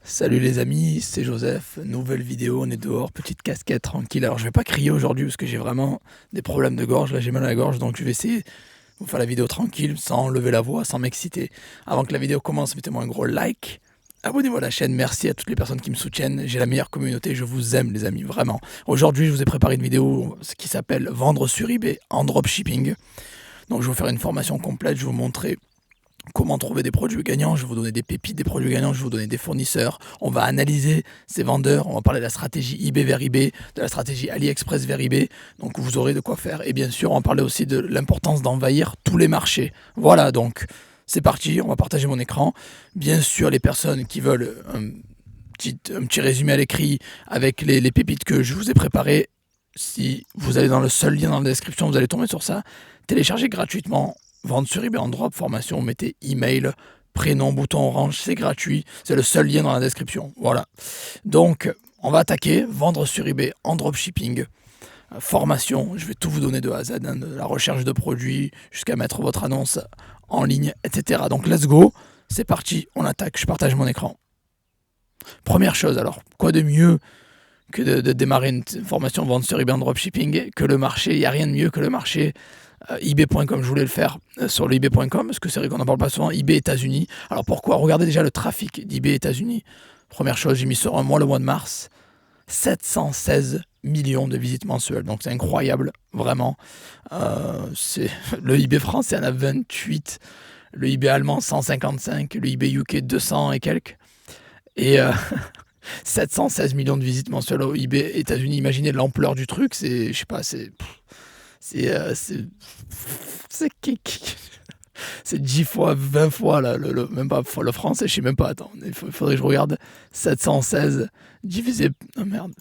Salut les amis, c'est Joseph, nouvelle vidéo, on est dehors, petite casquette tranquille. Alors je vais pas crier aujourd'hui parce que j'ai vraiment des problèmes de gorge, là j'ai mal à la gorge, donc je vais essayer de vous faire la vidéo tranquille, sans lever la voix, sans m'exciter. Avant que la vidéo commence, mettez-moi un gros like, abonnez-vous à la chaîne, merci à toutes les personnes qui me soutiennent, j'ai la meilleure communauté, je vous aime les amis, vraiment. Aujourd'hui je vous ai préparé une vidéo qui s'appelle Vendre sur eBay en dropshipping. Donc je vais vous faire une formation complète, je vais vous montrer comment trouver des produits gagnants, je vais vous donner des pépites des produits gagnants, je vais vous donner des fournisseurs, on va analyser ces vendeurs, on va parler de la stratégie eBay vers eBay, de la stratégie AliExpress vers eBay, donc vous aurez de quoi faire. Et bien sûr, on va parler aussi de l'importance d'envahir tous les marchés. Voilà, donc c'est parti, on va partager mon écran. Bien sûr, les personnes qui veulent un petit résumé à l'écrit avec les pépites que je vous ai préparées, si vous allez dans le seul lien dans la description, vous allez tomber sur ça. Téléchargez gratuitement Vendre sur eBay en drop, formation, mettez email, prénom, bouton orange, c'est gratuit, c'est le seul lien dans la description. Voilà. Donc, on va attaquer, vendre sur eBay en dropshipping, formation, je vais tout vous donner de A à Z, hein, de la recherche de produits jusqu'à mettre votre annonce en ligne, etc. Donc, let's go, c'est parti, on attaque, je partage mon écran. Première chose, alors, quoi de mieux que de démarrer une formation vente sur eBay en dropshipping que le marché, il n'y a rien de mieux que le marché eBay.com, je voulais le faire sur le eBay.com, parce que c'est vrai qu'on n'en parle pas souvent, eBay États-Unis. Alors pourquoi? Regardez déjà le trafic d'eBay États-Unis. Première chose, j'ai mis sur un mois, le mois de mars, 716 millions de visites mensuelles. Donc c'est incroyable, vraiment. Le eBay français en a 28, le eBay allemand 155, le eBay UK 200 et quelques. Et 716 millions de visites mensuelles au eBay États-Unis. Imaginez l'ampleur du truc, c'est, je sais pas, c'est c'est 10 fois, 20 fois, là, même pas le français, je sais même pas, attends, il faudrait que je regarde, 716 divisé, oh merde,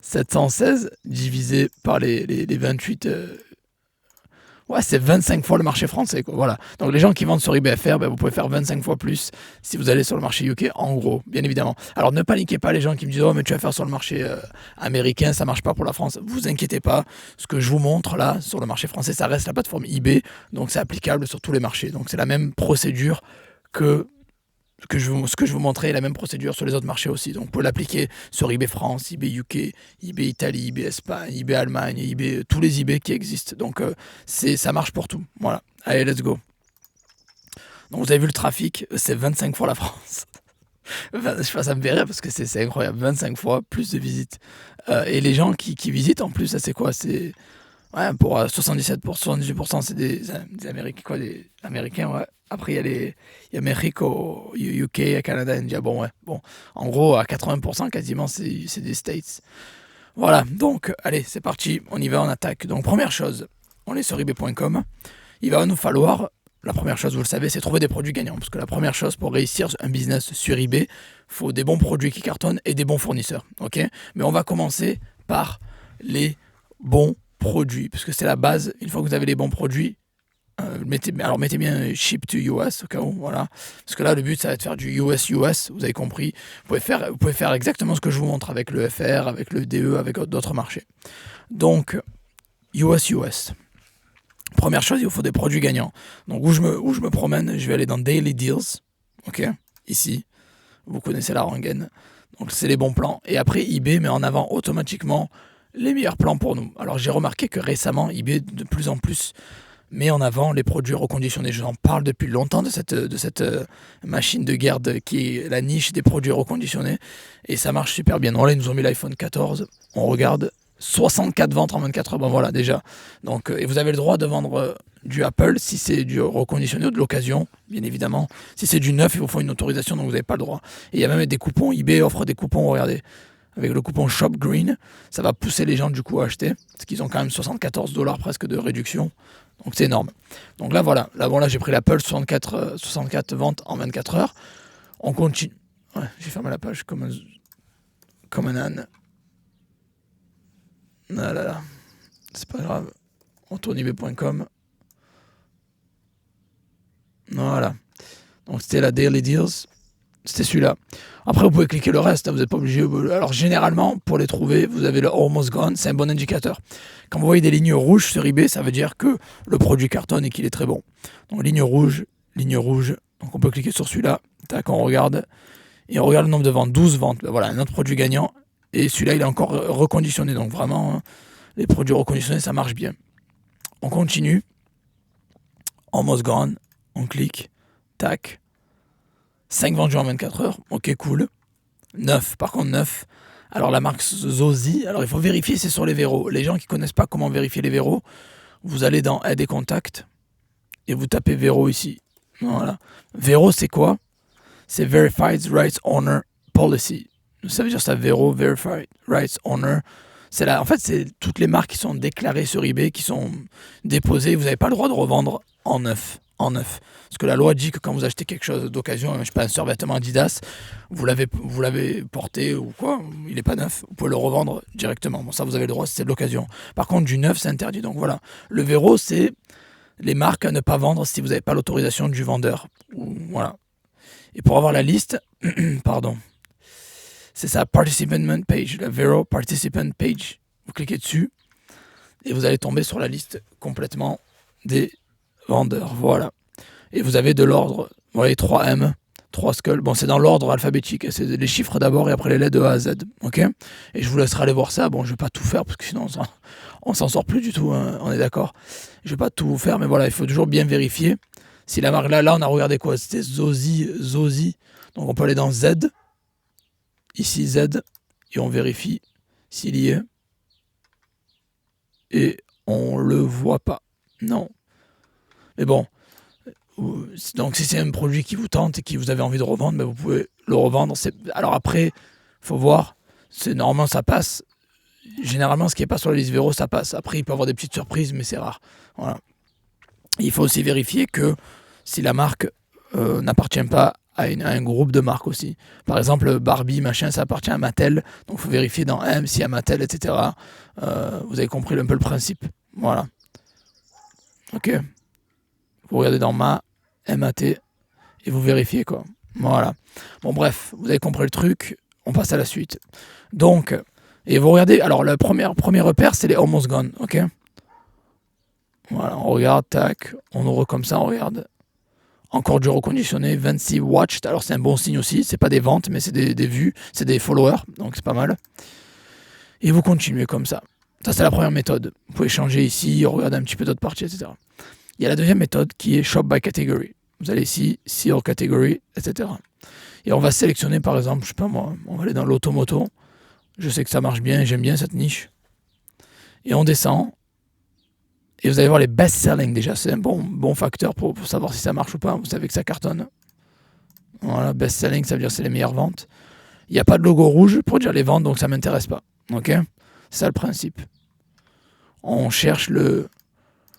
716 divisé par les 28, ouais, c'est 25 fois le marché français, quoi. Voilà. Donc les gens qui vendent sur eBay.fr, ben, vous pouvez faire 25 fois plus si vous allez sur le marché UK, en gros, bien évidemment. Alors ne paniquez pas les gens qui me disent oh mais tu vas faire sur le marché américain, ça marche pas pour la France. Vous inquiétez pas. Ce que je vous montre là sur le marché français, ça reste la plateforme eBay, donc c'est applicable sur tous les marchés. Donc c'est la même procédure que ce que je vous montrais est la même procédure sur les autres marchés aussi. Donc, vous pouvez l'appliquer sur eBay France, eBay UK, eBay Italie, eBay Espagne, eBay Allemagne, eBay, tous les eBay qui existent. Donc, ça marche pour tout. Voilà. Allez, let's go. Donc, vous avez vu le trafic, c'est 25 fois la France. Je sais pas, ça me fait rire parce que c'est incroyable. 25 fois plus de visites. Et les gens qui visitent en plus, ça c'est quoi? C'est ouais, pour 77%, 78%, c'est des Américains, quoi, des Américains, ouais. Après, il y a Mexico, UK, Canada, India. Bon, ouais. Bon, en gros, à 80%, quasiment, c'est des States. Voilà, donc, allez, c'est parti. On y va, on attaque. Donc, première chose, on est sur eBay.com. Il va nous falloir, la première chose, vous le savez, c'est trouver des produits gagnants. Parce que la première chose pour réussir un business sur eBay, il faut des bons produits qui cartonnent et des bons fournisseurs. Ok? Mais on va commencer par les bons produits, parce que c'est la base. Une fois que vous avez les bons produits, mettez bien ship to US au cas où, voilà. Parce que là, le but, ça va être de faire du US-US, vous avez compris. Vous pouvez faire exactement ce que je vous montre avec le FR, avec le DE, avec d'autres marchés. Donc, US-US. Première chose, il vous faut des produits gagnants. Donc, où je me promène, je vais aller dans Daily Deals, ok, ici. Vous connaissez la rengaine. Donc, c'est les bons plans. Et après, eBay met en avant automatiquement les meilleurs plans pour nous. Alors j'ai remarqué que récemment, eBay de plus en plus met en avant les produits reconditionnés. Je en parle depuis longtemps de cette machine de guerre qui est la niche des produits reconditionnés. Et ça marche super bien. Donc là, ils nous ont mis l'iPhone 14. On regarde 64 ventes en 24 heures. Bon voilà, déjà. Donc, et vous avez le droit de vendre du Apple si c'est du reconditionné ou de l'occasion, bien évidemment. Si c'est du neuf, il vous faut une autorisation, donc vous n'avez pas le droit. Et il y a même des coupons. eBay offre des coupons, regardez. Avec le coupon Shop Green, ça va pousser les gens du coup à acheter, parce qu'ils ont quand même 74$ presque de réduction, donc c'est énorme. Donc là voilà, là j'ai pris l'Apple 64 ventes en 24 heures. On continue. Ouais, j'ai fermé la page comme un âne. Ah là là, c'est pas grave. On tourne eBay.com. Voilà. Donc c'était la Daily Deals. C'était celui-là. Après, vous pouvez cliquer le reste, hein, vous n'êtes pas obligé. Alors, généralement, pour les trouver, vous avez le Almost Gone, c'est un bon indicateur. Quand vous voyez des lignes rouges sur eBay, ça veut dire que le produit cartonne et qu'il est très bon. Donc, ligne rouge. Donc, on peut cliquer sur celui-là. Tac, on regarde. Et on regarde le nombre de ventes, 12 ventes. Ben voilà, un autre produit gagnant. Et celui-là, il est encore reconditionné. Donc vraiment, hein, les produits reconditionnés, ça marche bien. On continue. Almost gone. On clique. Tac. 5 vendus en 24 heures. Ok, cool. 9. Par contre, 9. Alors la marque Zozi, alors il faut vérifier, c'est sur les verrous. Les gens qui connaissent pas comment vérifier les verrous, vous allez dans aide et contacts et vous tapez verrou ici. Voilà. Verrou, c'est quoi? C'est Verified Rights Owner Policy. Ça veut dire ça, verrou, Verified Rights Owner. C'est là, en fait, c'est toutes les marques qui sont déclarées sur eBay, qui sont déposées. Vous n'avez pas le droit de revendre en neuf. En neuf. Parce que la loi dit que quand vous achetez quelque chose d'occasion, je sais pas, un survêtement Adidas, vous l'avez porté ou quoi, il n'est pas neuf. Vous pouvez le revendre directement. Bon, ça, vous avez le droit si c'est de l'occasion. Par contre, du neuf, c'est interdit. Donc voilà. Le verrou, c'est les marques à ne pas vendre si vous n'avez pas l'autorisation du vendeur. Voilà. Et pour avoir la liste, pardon, c'est ça, Participant Page, la Vero Participant Page. Vous cliquez dessus et vous allez tomber sur la liste complètement des vendeurs. Voilà. Et vous avez de l'ordre, vous voyez, 3M, 3 skulls. Bon, c'est dans l'ordre alphabétique. C'est les chiffres d'abord et après les lettres de A à Z. Ok? Et je vous laisserai aller voir ça. Bon, je vais pas tout faire parce que sinon on s'en sort plus du tout. Hein, on est d'accord? Je vais pas tout vous faire, mais voilà, il faut toujours bien vérifier. Si la marque là, on a regardé quoi? C'était Zozi. Donc on peut aller dans Z. Ici Z. Et on vérifie s'il y est. Et on le voit pas. Non. Mais bon. Donc si c'est un produit qui vous tente et que vous avez envie de revendre, ben vous pouvez le revendre. Alors après, faut voir. Normalement ça passe. Généralement ce qui n'est pas sur la liste Vero, ça passe. Après il peut y avoir des petites surprises, mais c'est rare. Voilà. Il faut aussi vérifier que si la marque n'appartient pas à un groupe de marques aussi. Par exemple Barbie, machin, ça appartient à Mattel. Donc il faut vérifier dans M s'il y a Mattel, etc. Vous avez compris un peu le principe. Voilà. Ok. Vous regardez dans MAT et vous vérifiez quoi. Voilà. Bon bref, vous avez compris le truc. On passe à la suite. Donc, et vous regardez. Alors le premier repère, c'est les Almost Gone. Ok. Voilà, on regarde, tac, on ouvre comme ça, on regarde. Encore du reconditionné, 26 watched. Alors c'est un bon signe aussi. C'est pas des ventes, mais c'est des vues, c'est des followers, donc c'est pas mal. Et vous continuez comme ça. Ça c'est la première méthode. Vous pouvez changer ici, regarder un petit peu d'autres parties, etc. Il y a la deuxième méthode qui est Shop by Category. Vous allez ici, See All Category, etc. Et on va sélectionner par exemple, je sais pas moi, on va aller dans l'automoto. Je sais que ça marche bien, j'aime bien cette niche. Et on descend. Et vous allez voir les best-selling déjà. C'est un bon facteur pour savoir si ça marche ou pas. Vous savez que ça cartonne. Voilà, best-selling, ça veut dire que c'est les meilleures ventes. Il n'y a pas de logo rouge pour dire les ventes, donc ça ne m'intéresse pas. Ok? C'est ça le principe. On cherche le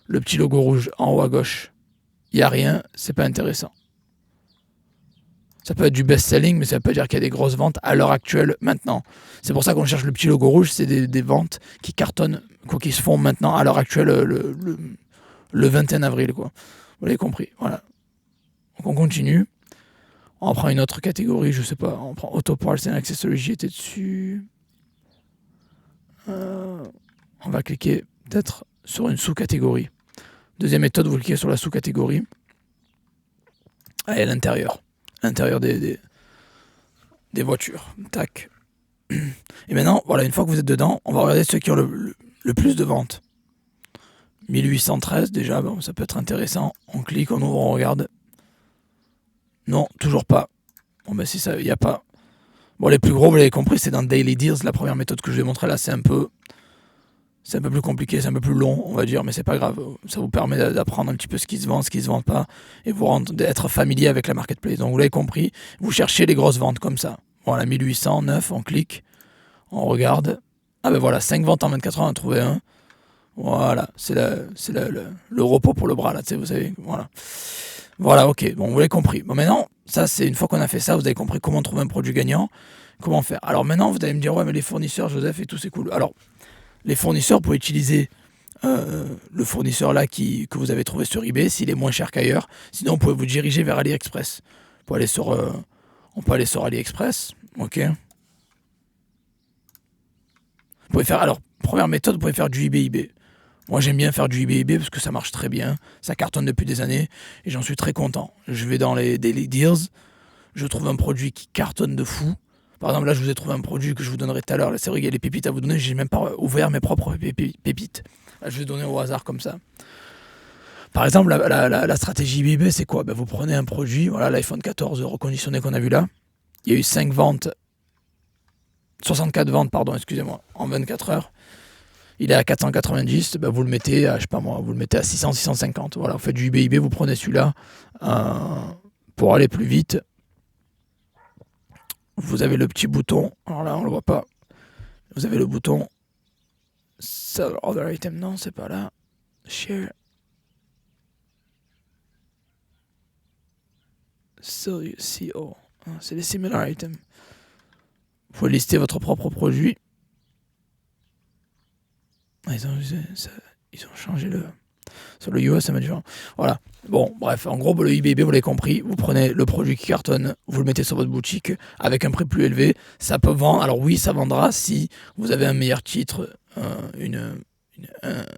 petit logo rouge en haut à gauche. Il n'y a rien, c'est pas intéressant. Ça peut être du best-selling, mais ça peut dire qu'il y a des grosses ventes à l'heure actuelle, maintenant. C'est pour ça qu'on cherche le petit logo rouge, c'est des ventes qui cartonnent, quoi, qui se font maintenant, à l'heure actuelle, le 21 avril, quoi. Vous l'avez compris, voilà. Donc on continue. On prend une autre catégorie, je sais pas, on prend Auto Parts and Accessories, j'y étais dessus. On va cliquer peut-être sur une sous-catégorie. Deuxième méthode, vous cliquez sur la sous-catégorie. Allez, l'intérieur des voitures. Tac. Et maintenant, voilà, une fois que vous êtes dedans, on va regarder ceux qui ont le plus de ventes. 1813 déjà, bon, ça peut être intéressant. On clique, on ouvre, on regarde. Non, toujours pas. Bon ben si ça, il n'y a pas. Bon, les plus gros, vous l'avez compris, c'est dans Daily Deals. La première méthode que je vais montrer là, c'est un peu plus compliqué, c'est un peu plus long, on va dire, mais c'est pas grave. Ça vous permet d'apprendre un petit peu ce qui se vend, ce qui se vend pas, et d'être familier avec la marketplace. Donc vous l'avez compris, vous cherchez les grosses ventes comme ça. Voilà, 1809, on clique, on regarde. Ah ben voilà, 5 ventes en 24 heures, on a trouvé un. Voilà, c'est le repos pour le bras là, tu sais, vous savez, voilà. Voilà, ok, bon, vous l'avez compris. Bon, maintenant, ça, c'est une fois qu'on a fait ça, vous avez compris comment trouver un produit gagnant, comment faire. Alors maintenant, vous allez me dire, ouais, mais les fournisseurs, Joseph, et tout, c'est cool. Alors, les fournisseurs, vous pouvez utiliser le fournisseur là que vous avez trouvé sur eBay, s'il est moins cher qu'ailleurs. Sinon, vous pouvez vous diriger vers AliExpress. On peut aller sur AliExpress, ok. Vous pouvez faire, alors, première méthode, vous pouvez faire du eBay. Moi, j'aime bien faire du eBay parce que ça marche très bien. Ça cartonne depuis des années et j'en suis très content. Je vais dans les Daily Deals, je trouve un produit qui cartonne de fou. Par exemple, là, je vous ai trouvé un produit que je vous donnerai tout à l'heure. Là, c'est vrai qu'il y a les pépites à vous donner. J'ai même pas ouvert mes propres pépites. Là, je vais donner au hasard comme ça. Par exemple, la stratégie IBB, c'est quoi? Vous prenez un produit, voilà, l'iPhone 14 reconditionné qu'on a vu là. Il y a eu 5 ventes, 64 ventes, pardon, excusez-moi, en 24 heures. Il est à 490, vous le mettez à, je sais pas moi, vous le mettez à 600, 650. Voilà, vous faites du IBIB, vous prenez celui-là. Pour aller plus vite, vous avez le petit bouton. Alors là, on le voit pas. Vous avez le bouton Sell Other Item. Non, c'est pas là. Share. Sell CO. C'est les similar items. Vous pouvez lister votre propre produit. Ils ont changé le... Sur le US, ça m'a différent. Voilà. Bon, bref, en gros, le IBB, vous l'avez compris, vous prenez le produit qui cartonne, vous le mettez sur votre boutique avec un prix plus élevé. Ça peut vendre. Alors oui, ça vendra si vous avez un meilleur titre,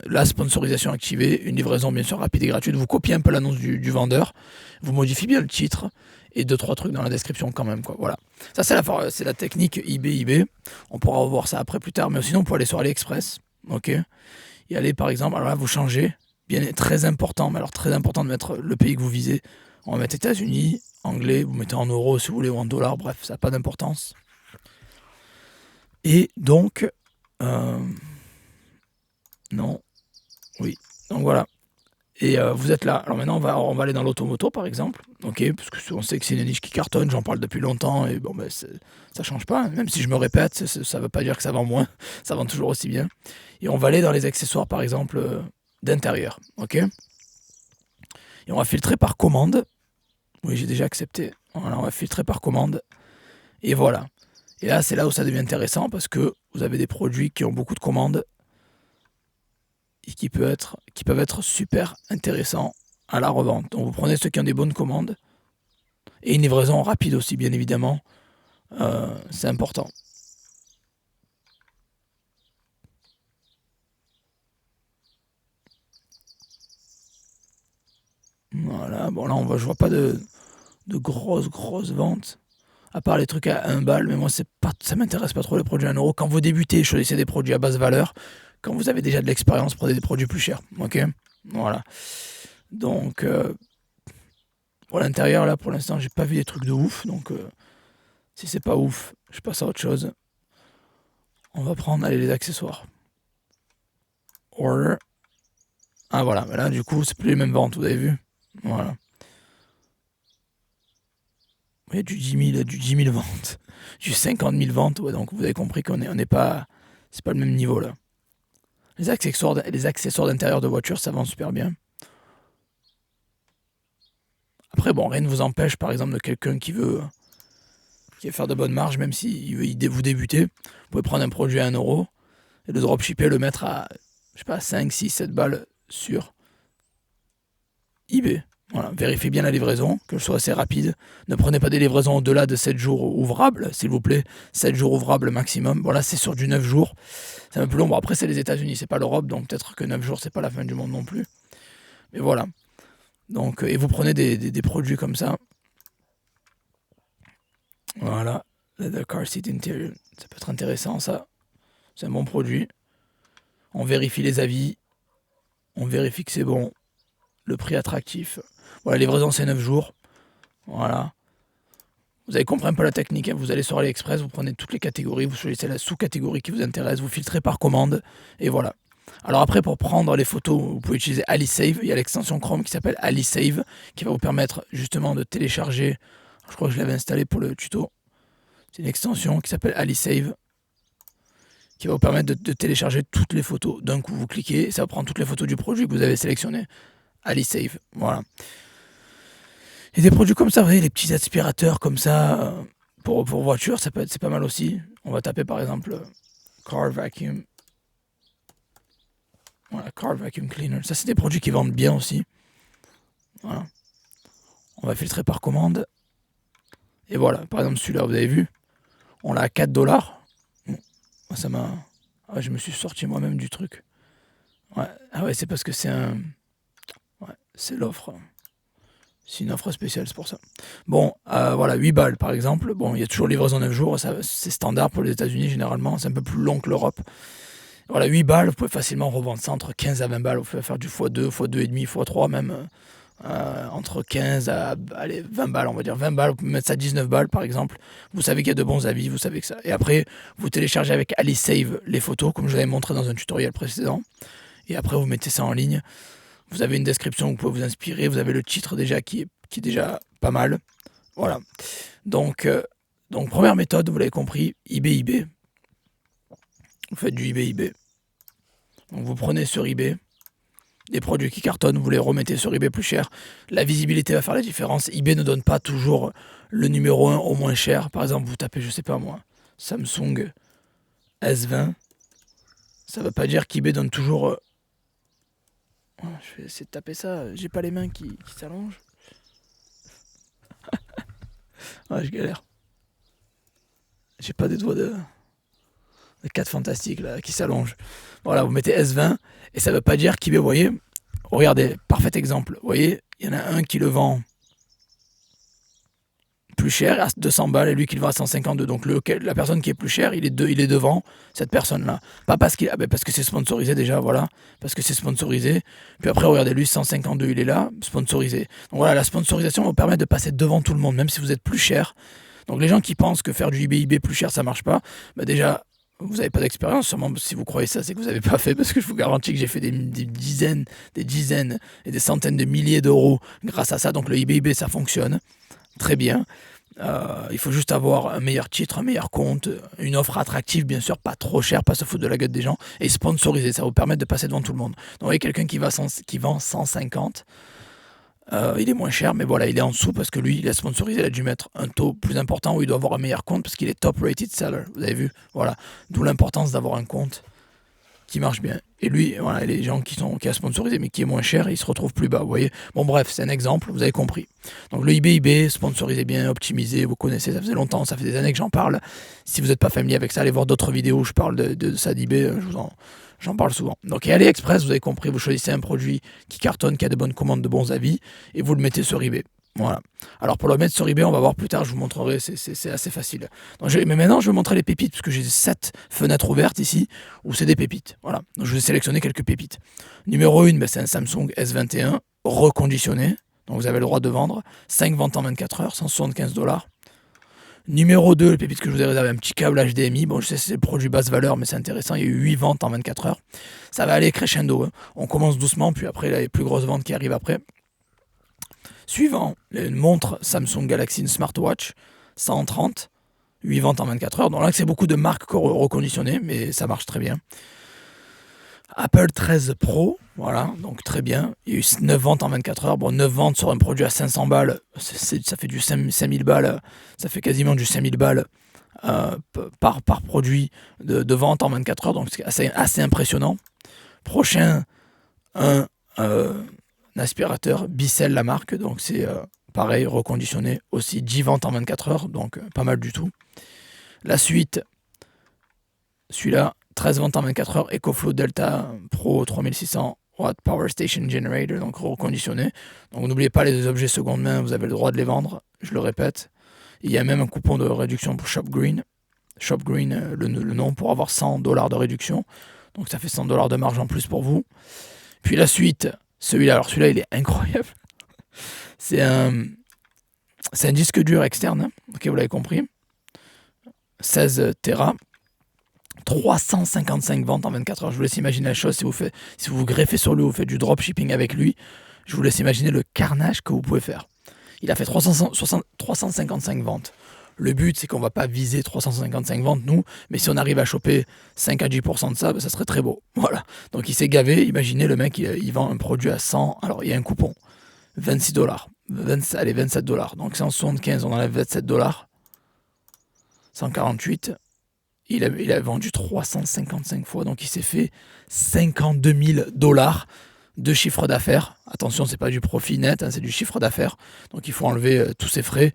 la sponsorisation activée, une livraison bien sûr rapide et gratuite. Vous copiez un peu l'annonce du vendeur, vous modifiez bien le titre et 2-3 trucs dans la description quand même, quoi. Voilà. Ça, c'est la technique IBIB. On pourra revoir ça après plus tard, mais sinon, on peut aller sur AliExpress. Ok. Et aller par exemple, alors là, vous changez. Bien, très important, mais alors très important de mettre le pays que vous visez. On va mettre États-Unis, anglais, vous mettez en euros si vous voulez ou en dollars, bref, ça n'a pas d'importance. Et donc, non, oui, donc voilà. Et vous êtes là. Alors maintenant, on va aller dans l'automoto par exemple, ok, parce que on sait que c'est une niche qui cartonne, j'en parle depuis longtemps et bon, ça change pas. Hein. Même si je me répète, ça veut pas dire que ça vend moins, ça vend toujours aussi bien. Et on va aller dans les accessoires par exemple d'intérieur, ok. Et on va filtrer par commande. Oui, j'ai déjà accepté. Voilà, on va filtrer par commande. Et voilà. Et là, c'est là où ça devient intéressant parce que vous avez des produits qui ont beaucoup de commandes et qui peuvent être super intéressants à la revente. Donc vous prenez ceux qui ont des bonnes commandes et une livraison rapide aussi, bien évidemment. C'est important. Voilà, bon là je vois pas de grosses ventes. À part les trucs à 1 balle, mais moi ça m'intéresse pas trop les produits à 1 euro. Quand vous débutez, choisissez des produits à basse valeur. Quand vous avez déjà de l'expérience, prenez des produits plus chers. Ok. Voilà. Donc pour l'intérieur là, pour l'instant, j'ai pas vu des trucs de ouf. Donc si c'est pas ouf, je passe à autre chose. On va prendre les accessoires. Order. Ah voilà, mais là du coup c'est plus les mêmes ventes, vous avez vu. Voilà. Il y a du 10 000 ventes, du 50 000 ventes, ouais, donc vous avez compris qu'on n'est pas, c'est pas le même niveau là. Les accessoires d'intérieur de voiture, ça vend super bien. Après, bon, rien ne vous empêche, par exemple, de quelqu'un qui veut faire de bonnes marges, même si vous débutez, vous pouvez prendre un produit à 1 euro et le dropshipper, le mettre à, je sais pas, 5, 6, 7 balles sur eBay. Voilà, vérifiez bien la livraison, que ce soit assez rapide. Ne prenez pas des livraisons au-delà de 7 jours ouvrables, s'il vous plaît. 7 jours ouvrables maximum. Bon, là, c'est sur du 9 jours. C'est un peu plus long. Bon, après, c'est les États-Unis, c'est pas l'Europe, donc peut-être que 9 jours, c'est pas la fin du monde non plus. Mais voilà. Donc, et vous prenez des produits comme ça. Voilà. Leather car seat interior. Ça peut être intéressant, ça. C'est un bon produit. On vérifie les avis. On vérifie que c'est bon. Le prix attractif. Voilà, livraison, c'est 9 jours. Voilà. Vous avez compris un peu la technique, hein. Vous allez sur AliExpress, vous prenez toutes les catégories, vous choisissez la sous-catégorie qui vous intéresse, vous filtrez par commande, et voilà. Alors après, pour prendre les photos, vous pouvez utiliser AliSave. Il y a l'extension Chrome qui s'appelle AliSave, qui va vous permettre justement de télécharger, je crois que je l'avais installé pour le tuto, c'est une extension qui s'appelle AliSave, qui va vous permettre de télécharger toutes les photos. D'un coup, vous cliquez, ça va prendre toutes les photos du produit que vous avez sélectionné. AliSave, voilà. Et des produits comme ça, vous voyez, les petits aspirateurs comme ça, pour voiture, c'est pas mal aussi. On va taper par exemple Car Vacuum. Voilà, Car Vacuum Cleaner. Ça, c'est des produits qui vendent bien aussi. Voilà. On va filtrer par commande. Et voilà, par exemple celui-là, vous avez vu, on l'a à 4 dollars. Ça m'a... Ah, je me suis sorti moi-même du truc. Ouais. Ah ouais, c'est parce que c'est un... Ouais, c'est l'offre. C'est une offre spéciale, c'est pour ça. Bon, voilà, 8 balles par exemple. Bon, il y a toujours livraison 9 jours, ça, c'est standard pour les États-Unis généralement, c'est un peu plus long que l'Europe. Voilà, 8 balles, vous pouvez facilement revendre ça entre 15 à 20 balles. Vous pouvez faire du x2, x2,5, x3 même. Entre 15 à allez, 20 balles, on va dire 20 balles. Vous pouvez mettre ça à 19 balles par exemple. Vous savez qu'il y a de bons avis, vous savez que ça. Et après, vous téléchargez avec AliSave les photos, comme je vous avais montré dans un tutoriel précédent. Et après, vous mettez ça en ligne. Vous avez une description, vous pouvez vous inspirer. Vous avez le titre déjà qui est déjà pas mal. Voilà. Donc première méthode, vous l'avez compris, eBay. Vous faites du eBay. Donc vous prenez sur eBay des produits qui cartonnent, vous les remettez sur eBay plus cher. La visibilité va faire la différence. eBay ne donne pas toujours le numéro 1 au moins cher. Par exemple, vous tapez, je sais pas moi, Samsung S20. Ça veut pas dire qu'eBay donne toujours... Je vais essayer de taper ça. J'ai pas les mains qui s'allongent. Ouais, je galère. J'ai pas des doigts de 4 fantastiques là qui s'allongent. Voilà, vous mettez S20 et ça veut pas dire qu'eBay, vous voyez, regardez, parfait exemple. Vous voyez, il y en a un qui le vend plus cher à 200 balles et lui qui le vend à 152. Donc la personne qui est plus chère, il est devant cette personne-là. Pas parce parce que c'est sponsorisé déjà, voilà, parce que c'est sponsorisé. Puis après, regardez, lui 152, il est là, sponsorisé. Donc voilà, la sponsorisation va vous permettre de passer devant tout le monde, même si vous êtes plus cher. Donc les gens qui pensent que faire du eBay plus cher, ça marche pas, bah déjà, vous n'avez pas d'expérience. Sûrement, si vous croyez ça, c'est que vous n'avez pas fait, parce que je vous garantis que j'ai fait des dizaines et des centaines de milliers d'euros grâce à ça. Donc le eBay, ça fonctionne très bien. Il faut juste avoir un meilleur titre, un meilleur compte, une offre attractive, bien sûr, pas trop cher, pas se foutre de la gueule des gens, et sponsoriser. Ça va vous permettre de passer devant tout le monde. Donc vous voyez, quelqu'un qui vend 150, il est moins cher, mais voilà, il est en dessous parce que lui, il a sponsorisé, il a dû mettre un taux plus important où il doit avoir un meilleur compte parce qu'il est top rated seller. Vous avez vu, voilà, d'où l'importance d'avoir un compte qui marche bien. Et lui, voilà, les gens qui a sponsorisé mais qui est moins cher, il se retrouve plus bas. Vous voyez. Bon bref, c'est un exemple, vous avez compris. Donc le eBay, sponsorisé bien, optimisé, vous connaissez, ça faisait longtemps, ça fait des années que j'en parle. Si vous n'êtes pas familier avec ça, allez voir d'autres vidéos où je parle de ça d'eBay, j'en parle souvent. Donc, et AliExpress, vous avez compris, vous choisissez un produit qui cartonne, qui a de bonnes commandes, de bons avis, et vous le mettez sur eBay. Voilà. Alors, pour le mettre sur eBay, on va voir plus tard, je vous montrerai, c'est assez facile. Donc, mais maintenant, je vais vous montrer les pépites, parce que j'ai 7 fenêtres ouvertes ici, où c'est des pépites. Voilà. Donc, je vais sélectionner quelques pépites. Numéro 1, c'est un Samsung S21 reconditionné. Donc, vous avez le droit de vendre. 5 ventes en 24 heures, 175$. Numéro 2, le pépite que je vous ai réservé, un petit câble HDMI. Bon, je sais c'est le produit basse valeur, mais c'est intéressant. Il y a eu 8 ventes en 24 heures. Ça va aller crescendo. Hein. On commence doucement, puis après, il y a les plus grosses ventes qui arrivent après. Suivant, une montre Samsung Galaxy, une smartwatch, 130. 8 ventes en 24 heures. Donc là, c'est beaucoup de marques reconditionnées, mais ça marche très bien. Apple 13 Pro, voilà, donc très bien. Il y a eu 9 ventes en 24 heures. Bon, 9 ventes sur un produit à 500 balles, ça fait du 5000 balles, ça fait quasiment du 5000 balles par produit de vente en 24 heures, donc c'est assez impressionnant. Prochain, un aspirateur Bicel, la marque, donc c'est pareil, reconditionné, aussi 10 ventes en 24 heures, donc pas mal du tout. La suite, celui-là, 13 ventes en 24 heures, EcoFlow Delta Pro 3600 Watt Power Station Generator, donc reconditionné. Donc n'oubliez pas les objets seconde main, vous avez le droit de les vendre, je le répète. Il y a même un coupon de réduction pour ShopGreen. ShopGreen, le nom, pour avoir 100$ de réduction. Donc ça fait 100$ de marge en plus pour vous. Puis la suite, celui-là, alors celui-là il est incroyable. C'est un disque dur externe, hein. Ok, vous l'avez compris. 16 Tera. 355 ventes en 24 heures. Je vous laisse imaginer la chose. Si vous greffez sur lui, vous faites du dropshipping avec lui, je vous laisse imaginer le carnage que vous pouvez faire. Il a fait 355 ventes. Le but, c'est qu'on ne va pas viser 355 ventes, nous, mais si on arrive à choper 5 à 10% de ça, ben, ça serait très beau. Voilà. Donc il s'est gavé. Imaginez, le mec, il vend un produit à 100. Alors, il y a un coupon. 26$. Allez, 27$. Donc 175, on enlève 27$. 148. Il a vendu 355 fois, donc il s'est fait 52 000$ de chiffre d'affaires. Attention, c'est pas du profit net, hein, c'est du chiffre d'affaires. Donc il faut enlever tous ses frais.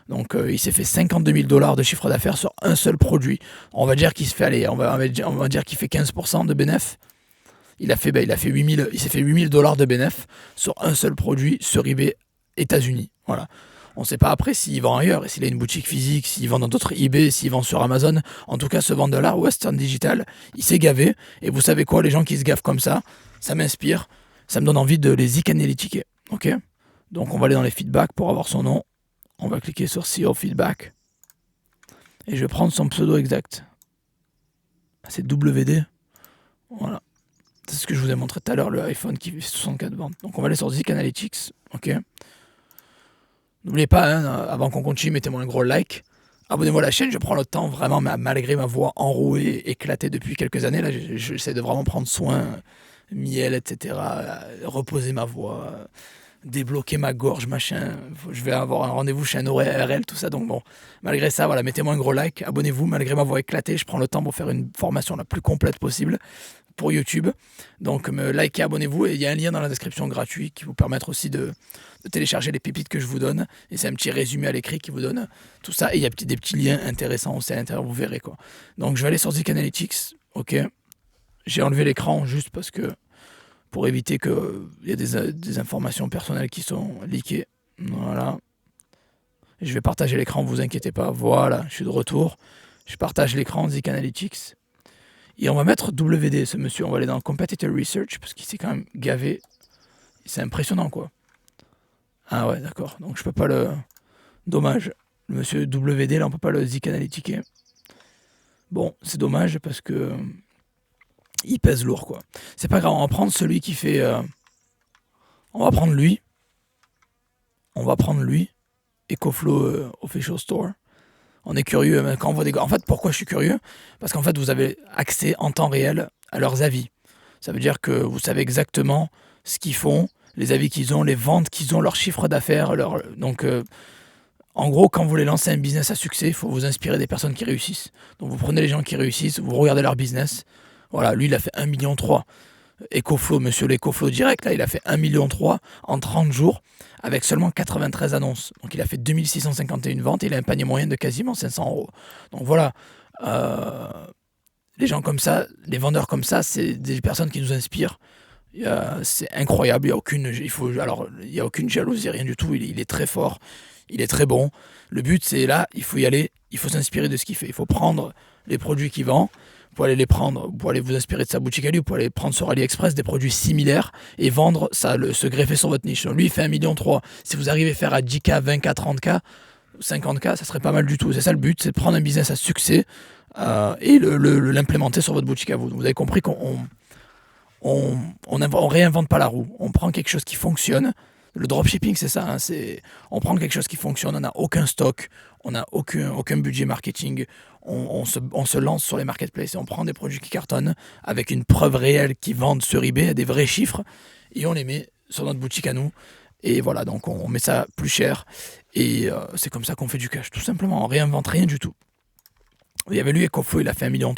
Donc il s'est fait 52 000$ de chiffre d'affaires sur un seul produit. On va dire qu'il se fait, allez, on va dire qu'il fait 15% de bénéf. Il s'est fait 8 000$ de bénéf sur un seul produit sur eBay États-Unis. Voilà. On ne sait pas après s'il vend ailleurs, et s'il a une boutique physique, s'il vend dans d'autres eBay, s'il vend sur Amazon. En tout cas, ce vendeur-là, Western Digital, il s'est gavé. Et vous savez quoi, les gens qui se gavent comme ça m'inspire. Ça me donne envie de les zicaner les tickets. Ok. Donc on va aller dans les feedbacks pour avoir son nom. On va cliquer sur CEO Feedback. Et je vais prendre son pseudo exact. C'est WD. Voilà. C'est ce que je vous ai montré tout à l'heure, le iPhone qui fait 64 ventes. Donc on va aller sur Zik Analytics. Ok. N'oubliez pas, hein, avant qu'on continue, mettez-moi un gros like. Abonnez-vous à la chaîne, je prends le temps vraiment, malgré ma voix enrouée, éclatée depuis quelques années. Là, j'essaie de vraiment prendre soin, miel, etc. Reposer ma voix, débloquer ma gorge, machin. Je vais avoir un rendez-vous chez un ORL, tout ça. Donc bon, malgré ça, voilà, mettez-moi un gros like, abonnez-vous. Malgré ma voix éclatée, je prends le temps pour faire une formation la plus complète possible pour YouTube. Donc me likez, abonnez-vous, et il y a un lien dans la description gratuit qui vous permettra aussi de télécharger les pépites que je vous donne, et c'est un petit résumé à l'écrit qui vous donne tout ça, et il y a des petits liens intéressants aussi à l'intérieur, vous verrez quoi. Donc je vais aller sur Zik Analytics. Ok, j'ai enlevé l'écran juste parce que pour éviter qu'il y ait des informations personnelles qui sont leakées. Voilà, je vais partager l'écran, vous inquiétez pas. Voilà, je suis de retour, je partage l'écran Zik Analytics. Et on va mettre WD, ce monsieur. On va aller dans Competitor Research, parce qu'il s'est quand même gavé. C'est impressionnant, quoi. Ah ouais, d'accord. Donc je peux pas le... Dommage. Le monsieur WD, là, on peut pas le Zik Analytiquer. Bon, c'est dommage, parce que... il pèse lourd, quoi. C'est pas grave, on va prendre celui qui fait... On va prendre lui. EcoFlow Official Store. On est curieux, mais quand on voit des... En fait, pourquoi je suis curieux? Parce qu'en fait, vous avez accès en temps réel à leurs avis. Ça veut dire que vous savez exactement ce qu'ils font, les avis qu'ils ont, les ventes qu'ils ont, leur chiffre d'affaires. Donc, en gros, quand vous voulez lancer un business à succès, il faut vous inspirer des personnes qui réussissent. Donc, vous prenez les gens qui réussissent, vous regardez leur business. Voilà, lui, il a fait 1,3 million. EcoFlow, monsieur l'EcoFlow direct, là, il a fait 1,3 million en 30 jours avec seulement 93 annonces. Donc il a fait 2651 ventes et il a un panier moyen de quasiment 500 euros. Donc voilà, les gens comme ça, les vendeurs comme ça, c'est des personnes qui nous inspirent. C'est incroyable, il y a aucune jalousie, rien du tout. Il est très fort, il est très bon. Le but, c'est là, il faut y aller, il faut s'inspirer de ce qu'il fait. Il faut prendre les produits qu'il vend. Vous pouvez aller les prendre, vous pouvez aller vous inspirer de sa boutique à lui, vous pouvez aller prendre sur AliExpress des produits similaires et vendre ça, se greffer sur votre niche. Lui, il fait 1,3 million. Si vous arrivez à faire à 10K, 20K, 30K, 50K, ça serait pas mal du tout. C'est ça le but, c'est de prendre un business à succès et l'implémenter sur votre boutique à vous. Donc, vous avez compris qu'on réinvente pas la roue. On prend quelque chose qui fonctionne. Le dropshipping, c'est ça. Hein, on prend quelque chose qui fonctionne, on n'a aucun stock, on n'a aucun budget marketing. On se lance sur les marketplaces et on prend des produits qui cartonnent avec une preuve réelle qui vendent sur eBay à des vrais chiffres et on les met sur notre boutique à nous. Et voilà, donc on met ça plus cher et c'est comme ça qu'on fait du cash, tout simplement. On réinvente rien du tout. Il y avait lui, EcoFlow, il a fait 1,3 million.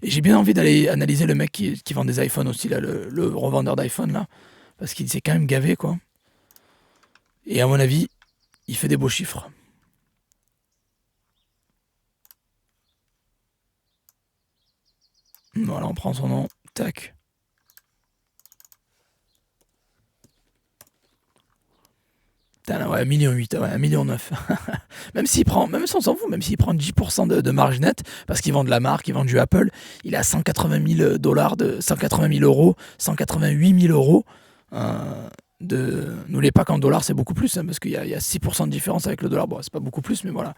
Et j'ai bien envie d'aller analyser le mec qui vend des iPhones aussi, là, le revendeur d'iPhone, là, parce qu'il s'est quand même gavé, quoi. Et à mon avis, il fait des beaux chiffres. Voilà, on prend son nom, tac. Putain, ouais, 1,8 million, ouais, 1,9 million. Même si on s'en fout, même s'il prend 10% de marge nette, parce qu'il vend de la marque, il vend du Apple, il a 180 000 dollars, 180 000 euros, 188 000 euros. N'oubliez pas qu'en dollars, c'est beaucoup plus, hein, parce qu'il y a 6% de différence avec le dollar. Bon, c'est pas beaucoup plus, mais voilà.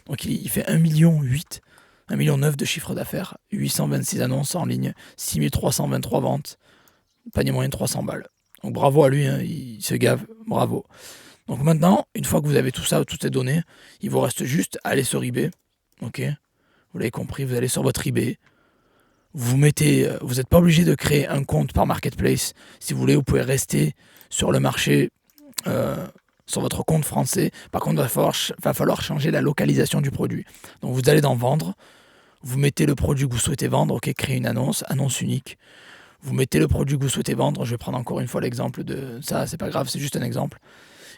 Donc il fait 1,8 million, 1,9 million de chiffre d'affaires, 826 annonces en ligne, 6323 ventes, panier moyen de 300 balles. Donc bravo à lui, hein, il se gave, bravo. Donc maintenant, une fois que vous avez tout ça, toutes ces données, il vous reste juste à aller sur eBay. Ok, vous l'avez compris, vous allez sur votre eBay. Vous n'êtes pas obligé de créer un compte par marketplace. Si vous voulez, vous pouvez rester sur le marché, sur votre compte français. Par contre, il va falloir changer la localisation du produit. Donc vous allez dans vendre, vous mettez le produit que vous souhaitez vendre, ok, créer une annonce unique. Vous mettez le produit que vous souhaitez vendre. Je vais prendre encore une fois l'exemple de ça, c'est pas grave, c'est juste un exemple.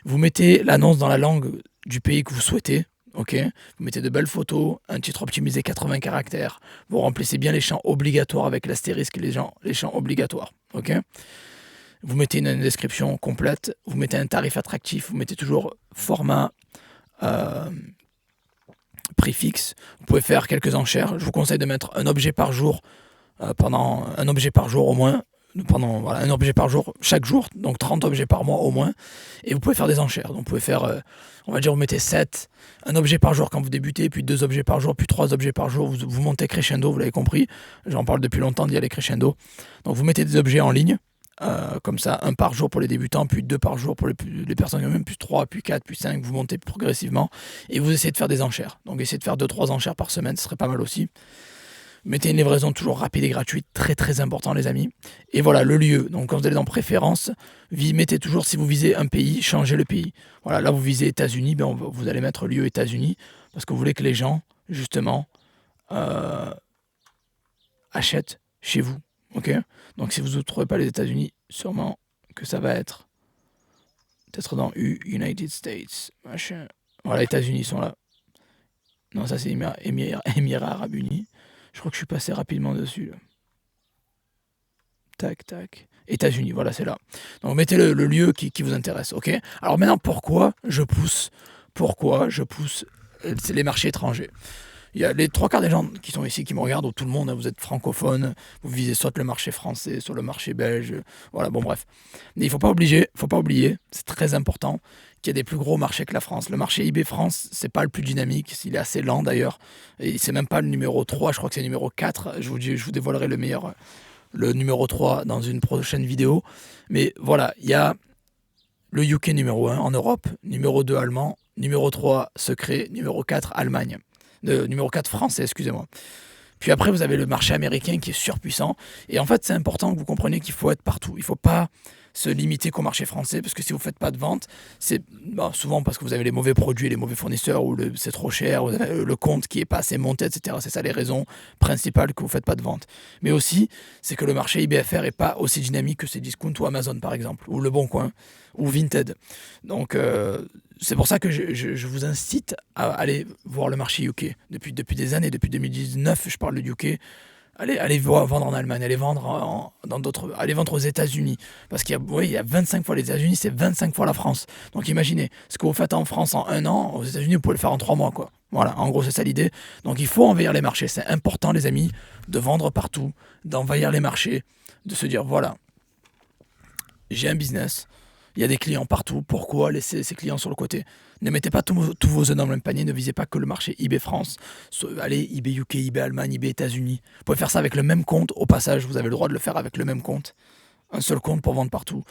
Vous mettez l'annonce dans la langue du pays que vous souhaitez. Ok, vous mettez de belles photos, un titre optimisé 80 caractères. Vous remplissez bien les champs obligatoires avec l'astérisque, les champs obligatoires. Ok, Vous mettez une description complète, vous mettez un tarif attractif, vous mettez toujours format, prix fixe. Vous pouvez faire quelques enchères. Je vous conseille de mettre un objet par jour, pendant un objet par jour au moins, pendant un objet par jour chaque jour, donc 30 objets par mois au moins. Et vous pouvez faire des enchères. Donc vous pouvez faire, on va dire, vous mettez 7, un objet par jour quand vous débutez, puis 2 objets par jour, puis 3 objets par jour. Vous montez crescendo, vous l'avez compris. J'en parle depuis longtemps d'y aller crescendo. Donc vous mettez des objets en ligne. Comme ça, 1 par jour pour les débutants, puis 2 par jour pour les personnes qui ont même, puis 3, puis 4, puis 5, vous montez progressivement et vous essayez de faire des enchères. Donc essayez de faire 2-3 enchères par semaine, ce serait pas mal aussi. Mettez une livraison toujours rapide et gratuite, très très important les amis. Et voilà, le lieu. Donc quand vous allez dans préférence, mettez toujours, si vous visez un pays, changez le pays. Voilà, là vous visez États-Unis, vous allez mettre lieu États-Unis parce que vous voulez que les gens, justement, achètent chez vous. Ok, donc si vous ne trouvez pas les États-Unis, sûrement que ça va être peut-être dans United States, machin. Voilà, les États-Unis sont là. Non, ça c'est Émirats Arabes Unis. Je crois que je suis passé rapidement dessus. Là. Tac, tac. États-Unis, voilà, c'est là. Donc mettez le lieu qui vous intéresse, ok. Alors maintenant, pourquoi je pousse les marchés étrangers. Il y a les 3 quarts des gens qui sont ici, qui me regardent, ou tout le monde, vous êtes francophone, vous visez soit le marché français, soit le marché belge, voilà, bon bref. Mais il faut pas oublier, c'est très important, qu'il y a des plus gros marchés que la France. Le marché eBay France, c'est pas le plus dynamique, il est assez lent d'ailleurs, et c'est même pas le numéro 3, je crois que c'est le numéro 4, je vous dévoilerai le numéro 3 dans une prochaine vidéo. Mais voilà, il y a le UK numéro 1 en Europe, numéro 2 allemand, numéro 3 secret, numéro 4 Allemagne. Numéro 4 français, excusez-moi. Puis après, vous avez le marché américain qui est surpuissant. Et en fait, c'est important que vous compreniez qu'il faut être partout. Il ne faut pas se limiter qu'au marché français, parce que si vous ne faites pas de vente, c'est souvent parce que vous avez les mauvais produits, les mauvais fournisseurs, ou c'est trop cher, vous avez le compte qui n'est pas assez monté, etc. C'est ça les raisons principales que vous ne faites pas de vente. Mais aussi, c'est que le marché IBFR n'est pas aussi dynamique que Cdiscount ou Amazon, par exemple, ou Le Bon Coin, ou Vinted. Donc, c'est pour ça que je vous incite à aller voir le marché UK. Depuis des années, depuis 2019, je parle de UK. Allez vendre en Allemagne, allez vendre allez vendre aux États-Unis. Parce qu'il y a 25 fois les États-Unis, c'est 25 fois la France. Donc imaginez, ce que vous faites en France en 1 an, aux États-Unis, vous pouvez le faire en 3 mois, quoi. Voilà, en gros, c'est ça l'idée. Donc il faut envahir les marchés. C'est important, les amis, de vendre partout, d'envahir les marchés, de se dire, voilà, j'ai un business, il y a des clients partout, pourquoi laisser ces clients sur le côté? Ne mettez pas tous vos œufs dans le même panier, ne visez pas que le marché eBay France, allez eBay UK, eBay Allemagne, eBay États-Unis. Vous pouvez faire ça avec le même compte, au passage, vous avez le droit de le faire avec le même compte. Un seul compte pour vendre partout.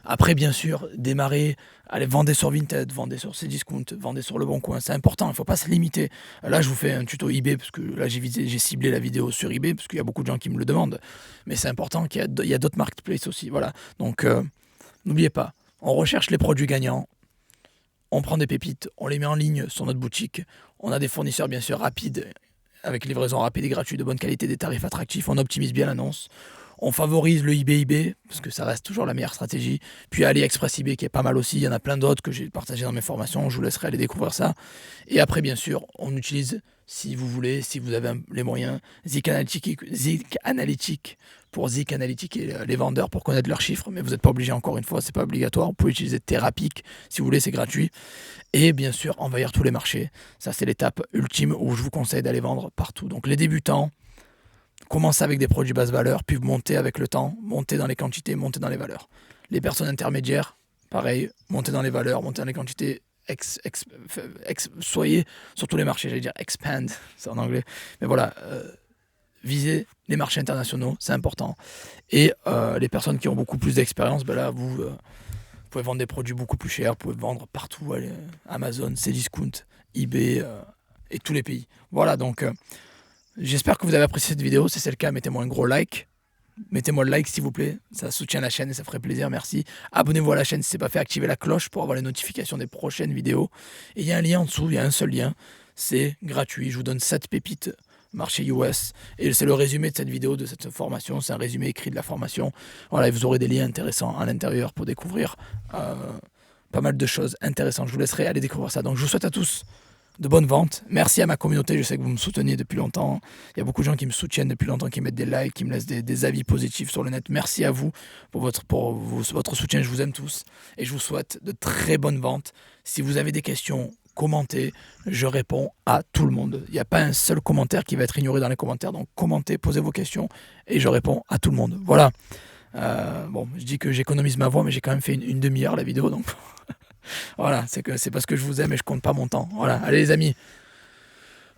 Après, bien sûr, démarrez, allez, vendez sur Vinted, vendez sur Cdiscount, vendez sur Le Bon Coin, c'est important, il ne faut pas se limiter. Là, je vous fais un tuto eBay, parce que là, j'ai ciblé la vidéo sur eBay, parce qu'il y a beaucoup de gens qui me le demandent. Mais c'est important qu'il y a d'autres marketplaces aussi, voilà. Donc, n'oubliez pas, on recherche les produits gagnants, on prend des pépites, on les met en ligne sur notre boutique, on a des fournisseurs bien sûr rapides, avec livraison rapide et gratuite de bonne qualité, des tarifs attractifs, on optimise bien l'annonce, on favorise le eBay, parce que ça reste toujours la meilleure stratégie, puis AliExpress eBay qui est pas mal aussi, il y en a plein d'autres que j'ai partagé dans mes formations, je vous laisserai aller découvrir ça. Et après bien sûr, on utilise, si vous voulez, si vous avez les moyens, Zik Analytics pour Zik Analytics et les vendeurs pour connaître leurs chiffres, mais vous n'êtes pas obligé, encore une fois, c'est pas obligatoire. Vous pouvez utiliser Therapik si vous voulez, c'est gratuit. Et bien sûr, envahir tous les marchés. Ça, c'est l'étape ultime où je vous conseille d'aller vendre partout. Donc les débutants, commencez avec des produits basse valeur, puis montez avec le temps, montez dans les quantités, montez dans les valeurs. Les personnes intermédiaires, pareil, montez dans les valeurs, montez dans les quantités, soyez sur tous les marchés, j'allais dire expand, c'est en anglais. Mais voilà, visez les marchés internationaux, c'est important. Et les personnes qui ont beaucoup plus d'expérience, là, vous pouvez vendre des produits beaucoup plus chers, vous pouvez vendre partout, Amazon, Cdiscount, eBay et tous les pays. Voilà, donc j'espère que vous avez apprécié cette vidéo. Si c'est le cas, mettez-moi un gros like. Mettez-moi le like s'il vous plaît, ça soutient la chaîne et ça ferait plaisir, merci. Abonnez-vous à la chaîne si ce n'est pas fait, activez la cloche pour avoir les notifications des prochaines vidéos. Et il y a un lien en dessous, il y a un seul lien, c'est gratuit, je vous donne 7 pépites marché US. Et c'est le résumé de cette vidéo, de cette formation, c'est un résumé écrit de la formation. Voilà, et vous aurez des liens intéressants à l'intérieur pour découvrir pas mal de choses intéressantes. Je vous laisserai aller découvrir ça. Donc je vous souhaite à tous de bonnes ventes. Merci à ma communauté, je sais que vous me soutenez depuis longtemps. Il y a beaucoup de gens qui me soutiennent depuis longtemps, qui mettent des likes, qui me laissent des avis positifs sur le net. Merci à vous pour votre soutien, je vous aime tous. Et je vous souhaite de très bonnes ventes. Si vous avez des questions, commentez, je réponds à tout le monde. Il n'y a pas un seul commentaire qui va être ignoré dans les commentaires, donc commentez, posez vos questions et je réponds à tout le monde. Voilà. Bon, je dis que j'économise ma voix, mais j'ai quand même fait une demi-heure la vidéo, donc voilà, c'est parce que je vous aime et je compte pas mon temps. Voilà, allez les amis,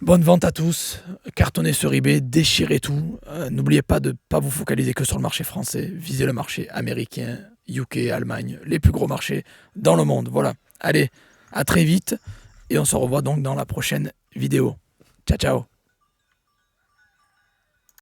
bonne vente à tous, cartonnez sur eBay, déchirez tout. N'oubliez pas de ne pas vous focaliser que sur le marché français, visez le marché américain, UK, Allemagne, les plus gros marchés dans le monde. Voilà, allez, à très vite et on se revoit donc dans la prochaine vidéo. Ciao, ciao.